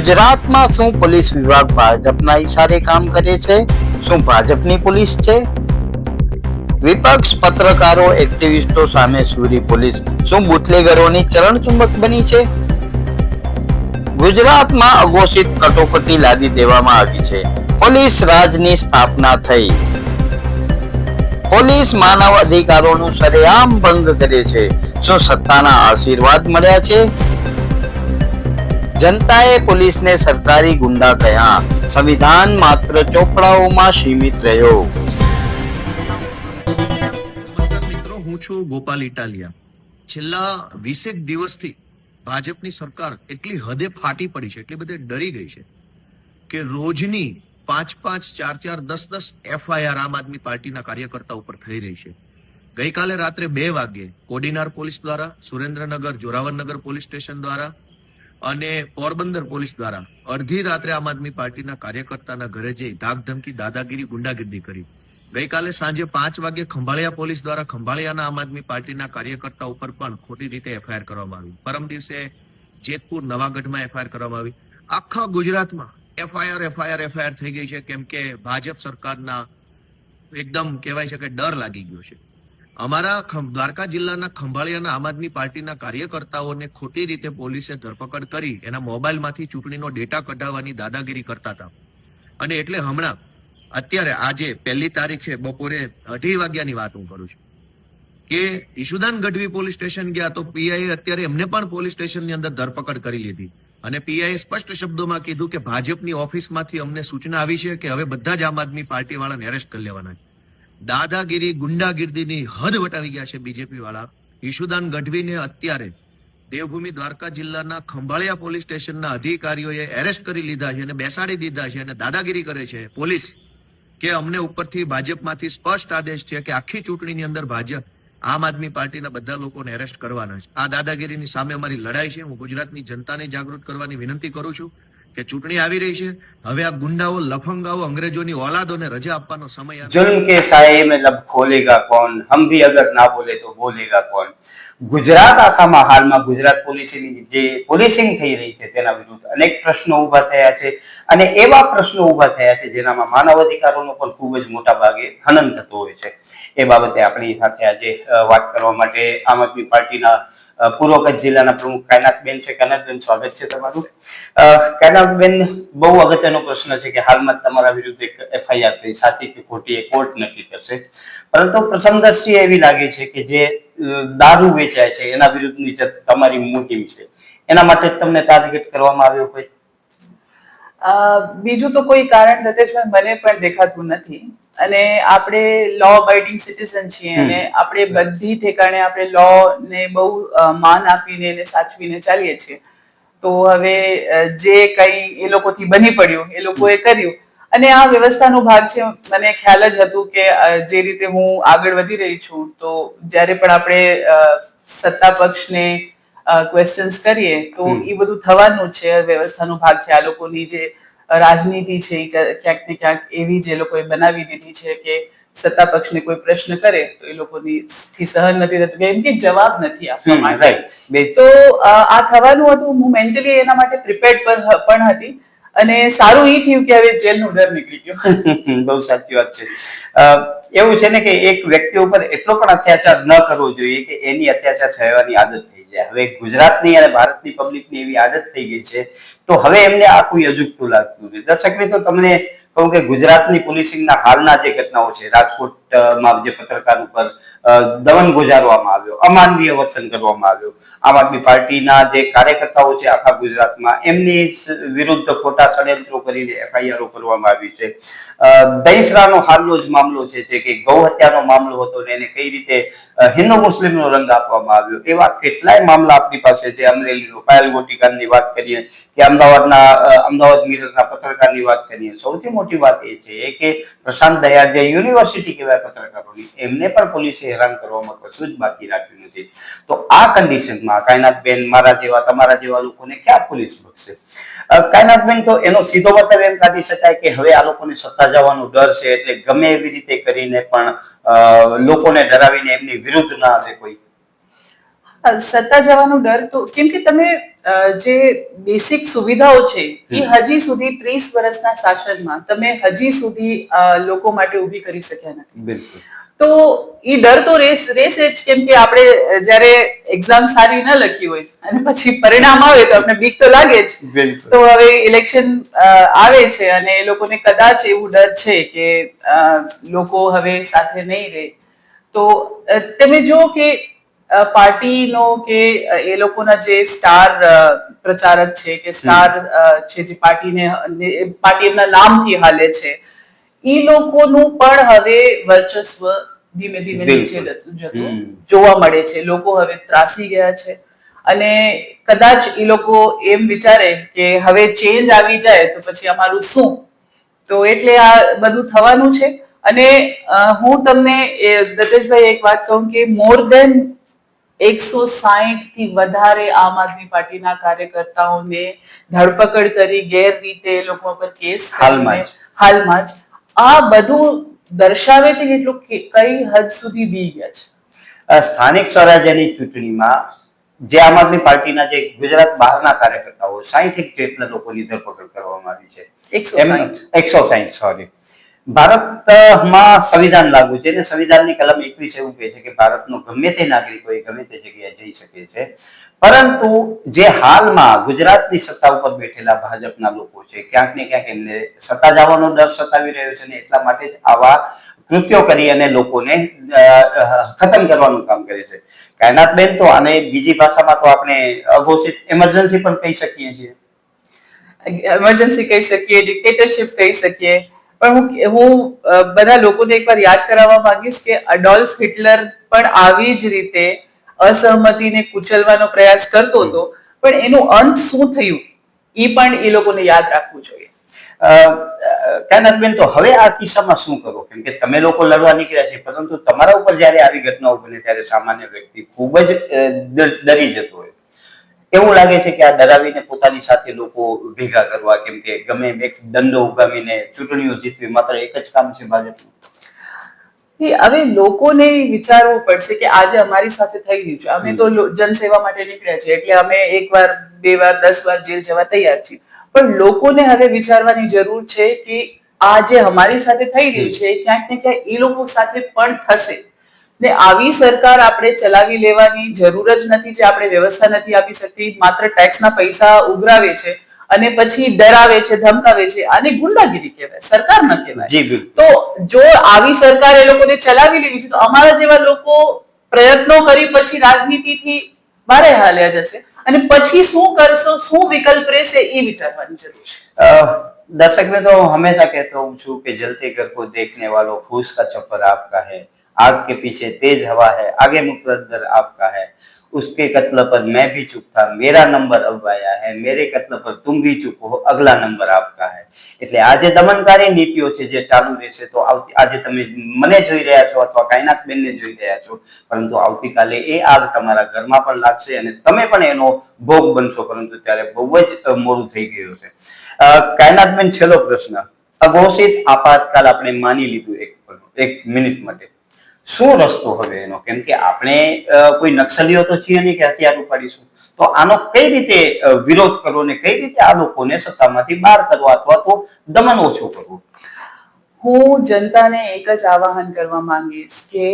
ગુજરાતમાં શું પોલીસ વિભાગ ભાજપના ઈશારે કામ કરે છે? શું ભાજપની પોલીસ છે? વિપક્ષ, પત્રકારો, એક્ટિવિસ્ટો સામે સુરી પોલીસ શું બુટલેગરોની ચરણચુંબક બની છે? ગુજરાતમાં અઘોષિત કટોકટી લાદી દેવામાં આવી છે. પોલીસ રાજની સ્થાપના થઈ. પોલીસ માનવ અધિકારોનું સરેઆમ ભંગ કરે છે. શું સત્તાના આશીર્વાદ મળ્યા છે? જનતાએ પોલીસને સરકારી ગુંડા કહ્યા. સંવિધાન માત્ર ચોપડાઓમાં સીમિત રહ્યો. નમસ્કાર મિત્રો, હું છું ગોપાલ ઇટાલિયા. છેલ્લા 20 દિવસથી ભાજપની સરકાર એટલી હદે ફાટી પડી છે, એટલી બધી ડરી ગઈ છે કે રોજની 5, 4, 10 એફઆઈઆર આમ આદમી પાર્ટીના કાર્યકર્તા ઉપર થઈ રહી છે. ગઈકાલે રાત્રે 2 વાગ્યે કોડીનાર પોલીસ દ્વારા, સુરેન્દ્રનગર જોરાવરનગર પોલીસ સ્ટેશન દ્વારા અને પોરબંદર પોલીસ દ્વારા અડધી રાત્રે આમ આદમી પાર્ટીના કાર્યકર્તાના ઘરે જઈ ધાકધમકી, દાદાગીરી, ગુંડાગીરી કરી. ગઈકાલે સાંજે 5 વાગે ખંભાળિયા પોલીસ દ્વારા ખંભાળિયાના આમ આદમી પાર્ટીના કાર્યકર્તા ઉપર પણ ખોટી રીતે એફઆઈઆર કરવામાં આવી. પરમ દિવસે જેતપુર, નવાગઢમાં એફઆઈઆર કરવામાં આવી. આખા ગુજરાતમાં એફઆઈઆર થઈ ગઈ છે, કેમ કે ભાજપ સરકારના એકદમ કહેવાય છે કે ડર લાગી ગયો છે. અમારા દ્વારકા જિલ્લાના ખંભાળિયાના આમ આદમી પાર્ટીના કાર્યકર્તાઓને ખોટી રીતે પોલીસે ધરપકડ કરી એના મોબાઈલમાંથી ચૂંટણીનો ડેટા કઢાવવાની દાદાગીરી કરતા હતા. અને એટલે હમણાં અત્યારે આજે 1 તારીખે બપોરે 2:30 વાગ્યાની વાત હું કરું છું કે ઈશુદાન ગઢવી પોલીસ સ્ટેશન ગયા તો પીઆઈએ અત્યારે એમને પણ પોલીસ સ્ટેશનની અંદર ધરપકડ કરી લીધી. અને પીઆઈએ સ્પષ્ટ શબ્દોમાં કીધું કે ભાજપની ઓફિસમાંથી અમને સૂચના આવી છે કે હવે બધા જ આમ આદમી પાર્ટી વાળાને એરેસ્ટ કરી લેવાના છે. દાદાગીરી, ગુંડાગીરીની હદ વટાવી ગયા છે બીજેપી વાળા. ઈશુદાન ગઢવીને અત્યારે દેવભૂમિ દ્વારકા જિલ્લાના ખંભાળિયા પોલીસ સ્ટેશનના અધિકારીઓએ એરેસ્ટ કરી લીધા છે અને બેસાડી દીધા છે અને દાદાગીરી કરે છે પોલીસ કે અમને ઉપરથી ભાજપમાંથી સ્પષ્ટ આદેશ છે કે આખી ચૂંટણીની અંદર ભાજપ આમ આદમી પાર્ટીના બધા લોકોને એરેસ્ટ કરવાના છે. આ દાદાગીરીની સામે અમારી લડાઈ છે. હું ગુજરાતની જનતાને જાગૃત કરવાની વિનંતી કરું છું કે ચૂંટણી આવી રહી છે. હવે આ ગુંડાઓ, લફંગાઓ, અંગ્રેજોની ઓલાદોને રજા આપવાનો સમય આવે. जुल्म के साए में लब खोलेगा कौन, हम भी अगर ना बोले तो बोलेगा कौन. ગુજરાત આખામાં હાલમાં ગુજરાત પોલીસની જે પોલીસિંગ થઈ રહી છે તેના વિરુદ્ધ અનેક પ્રશ્નો ઉભા થયા છે અને એવા પ્રશ્નો ઉભા થયા છે જેનામાં માનવ અધિકારોનો પણ ખૂબ જ મોટા ભાગે હનન થતો હોય છે. એ બાબતે આપણી સાથે આજે વાત કરવા માટે આમ આદમી પાર્ટીના પૂર્વ કચ્છ જિલ્લાના પ્રમુખ કાયનાતબેન છે. કાયનાતબેન, સ્વાગત છે તમારું. કાયનાતબેન, બહુ અગત્યનો પ્રશ્ન છે કે હાલમાં તમારા વિરુદ્ધ એક એફઆઈઆર થઈ, સાચી કે ખોટી એ કોર્ટ નક્કી કરશે. પરંતુ પ્રથમ દ્રષ્ટિએ એવી લાગે છે કે જે દારૂ વેચાય છે એના વિરુદ્ધની જે તમારી મુહિમ છે એના માટે તમને ટાર્ગેટ કરવામાં આવ્યો કોઈ? બીજું તો કોઈ કારણ નતેશભાઈ મને પણ દેખાતું નથી. અને આપણે લો અબાઇડિંગ સિટીઝન છીએ અને આપણે બધી ઠેકાણે આપણે લો ને બહુ માન આપીને એને સાચવીને ચાલીએ છીએ. તો હવે જે કઈ એ લોકોથી બની પડ્યું એ લોકોએ કર્યું અને આ વ્યવસ્થાનો ભાગ છે. મને ખ્યાલ જ હતું કે જે રીતે હું આગળ વધી રહી છું તો જ્યારે પણ આપણે સત્તા પક્ષને ક્વેશ્ચન્સ કરીએ તો એ બધું થવાનું છે. વ્યવસ્થાનો ભાગ છે. આ લોકોની જે રાજનીતિ છે ક્યાંક ને ક્યાંક એવી જે લોકોએ બનાવી દીધી છે કે સત્તા પક્ષને કોઈ પ્રશ્ન કરે તો એ લોકોની થી સહન નથી થતું, એમ કે જવાબ નથી આપવા માટે. તો આ થવાનું હતું. હું મેન્ટલી એના માટે પ્રિપેર્ડ પણ હતી અને સારું એ થયું કે હવે જેલનો ડર નીકળી ગયો. બહુ સાચી વાત છે. એવું છે ને કે એક વ્યક્તિ ઉપર એટલો પણ અત્યાચાર ન કરવો જોઈએ કે એની અત્યાચાર થવાની આદત થઈ જાય. હવે ગુજરાતની અને ભારતની પબ્લિકની એવી આદત થઈ ગઈ છે તો હવે એમને આ કોઈ અજુગતું લાગતું નથી. દર્શક મિત્રો, તમને કહું કે ગુજરાતની પોલીસિંગના હાલના જે ઘટનાઓ છે, રાજકોટમાં જે પત્રકાર ઉપર દમન ગુજારવામાં આવ્યો, અમાનવીય વર્તન કરવામાં આવ્યું, આમ આદમી પાર્ટીના જે કાર્યકર્તાઓ છે આખા ગુજરાતમાં એમની વિરુદ્ધ ખોટા ષડયંત્રો કરીને એફઆઈઆરો કરવામાં આવી છે. દહીસરાનો હાલનો જ મામલો છે કે ગૌ હત્યાનો મામલો હતો ને એને કઈ રીતે હિન્દુ મુસ્લિમનો રંગ આપવામાં આવ્યો. એવા કેટલાય મામલા આપણી પાસે છે. અમરેલીનો પાયલ ગોટીકાની વાત કરીએ કે અમદાવાદ મિરરના પત્રકારની વાત કરીએ. સૌથી મોટી વાત એ છે કે પ્રશાંત દયાળ જે યુનિવર્સિટી કહેવાય પત્રકારોની, એમને પણ પોલીસે હેરાન કરવામાં કશું જ બાકી રાખ્યું નથી. તો આ કન્ડિશનમાં કાયનાતબેન, મારા જેવા, તમારા જેવા લોકોને ક્યાં પોલીસ બક્ષશે? કાયનાતબેન, તો એનો સીધો મતલબ એમ કાઢી શકાય કે હવે આ લોકોને સત્તા જવાનો ડર છે એટલે ગમે એવી રીતે કરીને પણ લોકોને ડરાવીને એમની વિરુદ્ધ ના આવે કોઈ? સત્તા જવાનો ડર તો કેમ કે તમે જે બેસિક સુવિધાઓ છે એ હજી સુધી 30 વર્ષના શાસનમાં તમે હજી સુધી લોકો માટે ઊભી કરી શક્યા નથી. બિલકુલ. તો એ ડર તો રહેશે જ, કેમ કે આપણે જ્યારે એક્ઝામ સારી ન લખી હોય અને પછી પરિણામ આવે તો આપણે બીક તો લાગે જ. બિલકુલ. તો હવે ઇલેક્શન આવે છે અને એ લોકોને કદાચ એવું ડર છે કે લોકો હવે સાથે નહીં રહે. તો તમે જુઓ કે પાર્ટીનો કે એ લોકોના જે સ્ટાર પ્રચારક છે કે સ્ટાર છે જે પાર્ટી એમના નામથી હાલે છે, એ લોકોનું પણ હવે વર્ચસ્વ ધીમે ધીમે નીચે જતું જોવા મળે છે. લોકો હવે ત્રાસી ગયા છે અને કદાચ એ લોકો એમ વિચારે કે હવે ચેન્જ આવી જાય તો પછી અમારું શું. તો એટલે આ બધું થવાનું છે. અને હું તમને દત્તેશભાઈ એક વાત કહું કે મોર દેન 160 થી વધારે આમ આદમી પાર્ટીના કાર્યકર્તાઓને ધરપકડ કરી, ગેરરીતે એ લોકો પર કેસ હાલમાં જ આ બધું દર્શાવે છે કે એટલું કઈ હદ સુધી બી ગયા છે. સ્થાનિક સ્વરાજ્યની ચૂંટણીમાં જે આમ આદમી પાર્ટીના જે ગુજરાત બહારના કાર્યકર્તાઓ 60 જેટલા લોકોની ધરપકડ કરવામાં આવી છે. 160 સોરી. ભારતમાં સંવિધાન લાગુ છે અને સંવિધાનની કલમ 21 એવું કહે છે કે ભારતનો ગમે તે નાગરિકો ગમે તે જગ્યાએ જઈ શકે છે. પરંતુ જે હાલમાં ગુજરાતની સત્તા ઉપર બેઠેલા ભાજપના લોકો છે, ક્યાંક ને ક્યાંક એમને સત્તા જવાનો ડર સતાવી રહ્યો છે અને એટલા માટે જ આવા કૃત્યો કરી અને લોકોને ખતમ કરવાનું કામ કરે છે. કાયનાતબેન, તો આને બીજી ભાષામાં તો આપણે અઘોષિત એમરજન્સી પણ કહી શકીએ છીએ. એમરજન્સી કહી શકીએ, ડિક્ટેટરશિપ કહી શકીએ. પણ હું બધા લોકોને એકવાર યાદ કરાવવા માંગીશ કે અડોલ્ફ હિટલર પણ આવી જ રીતે અસહમતિને કુચલવાનો પ્રયાસ કરતો હતો, પણ એનું અંત શું થયું એ પણ એ લોકોને યાદ રાખવું જોઈએ. કાયનાતબેન, તો હવે આ કિસ્સામાં શું કરો? કેમ કે તમે લોકો લડવા નીકળ્યા છે, પરંતુ તમારા ઉપર જયારે આવી ઘટનાઓ બને ત્યારે સામાન્ય વ્યક્તિ ખૂબ જ ડરી જતો હોય. એવું લાગે છે કે આ ડરાવીને પોતાની સાથે લોકો ભેગા કરવા, કેમ કે ગમે એક દંડો ઉગામીને ચૂંટણીઓ જીતવી માત્ર એક જ કામ છે ભાજપનું. હવે લોકોને વિચારવું પડશે કે આજે અમારી સાથે થઈ રહ્યું છે. અમે તો જનસેવા માટે નીકળ્યા છીએ એટલે અમે 1 વાર 2 વાર 10 વાર જેલ જવા તૈયાર છીએ. પણ લોકોને હવે વિચારવાની જરૂર છે કે આ જે અમારી સાથે થઈ રહ્યું છે ક્યાંક ને ક્યાંક એ લોકો સાથે પણ થશે. ને આવી સરકાર આપણે ચલાવી લેવાની જરૂર જ નથી જે આપણે વ્યવસ્થા નથી આપી શકતી. માત્ર ટેક્સના પૈસા ઉઘરાવે છે અને પછી ડરાવે છે, ધમકાવે છે. આને ગુંડાગીરી કહેવાય, સરકાર ન કહેવાય. તો જો આવી સરકાર એ લોકોને ચલાવી લેવી છે તો અમારા જેવા લોકો પ્રયત્નો કરી પછી રાજનીતિથી બારે હાલ્યા જશે અને પછી શું કરશો, શું વિકલ્પ રહેશે એ વિચારવાની જરૂર છે. दर्शक में तो हमेशा कहता हूँ છું कि जलते घर को देखने वालों फूस का छप्पर आपका है, आग के पीछे तेज हवा है, आगे मुकद्दर आपका है, उसके कत्ल पर मैं भी चुप था, मेरा नंबर अब आया है, मेरे कत्ल पर तुम भी चुप हो, अगला नंबर आपका है. એટલે આ જે દમનકારી નીતિઓ છે જે ચાલુ રહેશે તો આજે તમે મને જોઈ રહ્યા છો અથવા કાયનાતબેનને જોઈ રહ્યા છો, પરંતુ આવતીકાલે એ આગ તમારા ઘરમાં પણ લાગશે અને તમે પણ એનો ભોગ બનશો, પરંતુ ત્યારે બહુ જ મોડું થઈ ગયું છે. કાયનાતબેન, છેલ્લો પ્રશ્ન. અઘોષિત આપાતકાલ આપણે માની લીધું એક મિનિટ માટે, શું રસ્તો હવે એનો? કેમ કે આપણે કોઈ નક્સલીઓ તો છીએ નહીં કે હથિયાર ઉપાડીશું. તો આનો કઈ રીતે વિરોધ કરવો ને કઈ રીતે આ લોકોને સત્તામાંથી બહાર કરવા અથવા તો દમન ઓછું કરવું? હું જનતાને એક જ આવાહન કરવા માંગીશ કે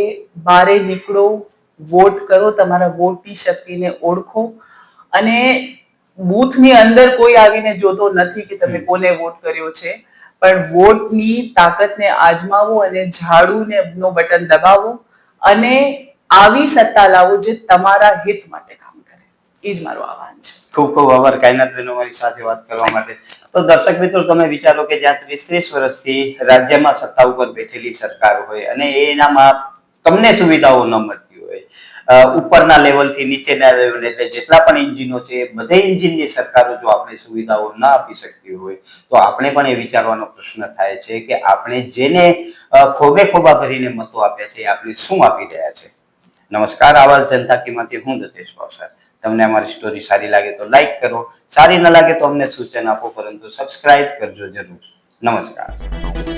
બારે નીકળો, વોટ કરો, તમારા વોટની શક્તિને ઓળખો અને બૂથની અંદર કોઈ આવીને જોતો નથી કે તમે કોને વોટ કર્યો છે, પણ વોટની તાકાતને આજમાવો અને ઝાડુને નો બટન દબાવો અને આવી સત્તા લાવો જે તમારા હિત માટે કામ કરે. એ જ મારું આહ્વાન છે. ખૂબ ખૂબ આભાર કાયનાતબેન અમારી સાથે વાત કરવા માટે. તો દર્શક મિત્રો, તમે વિચારો કે જ્યાં 30 વર્ષથી રાજ્યમાં સત્તા ઉપર બેઠેલી સરકાર હોય અને એનામાં તમને સુવિધાઓ ન મળતી હોય, ઉપરના લેવલથી નીચેના લેવલ એટલે જેટલા પણ એન્જિનો છે બધે એન્જિનની સરકારો જો આપણે સુવિધાઓ ન આપી શકતી હોય તો આપણે પણ એ વિચારવાનો પ્રશ્ન થાય છે કે આપણે જેને ખોબે ખોબા ભરીને મતો આપ્યા છે આપણે શું આપી રહ્યા છે. નમસ્કાર, આવાજ જનતા કી હું દત્તેશ ભાવસાર. તમને અમારી સ્ટોરી સારી લાગે તો લાઈક કરો, સારી ન લાગે તો અમને સૂચન આપો, પરંતુ સબસ્ક્રાઇબ કરજો જરૂર. નમસ્કાર.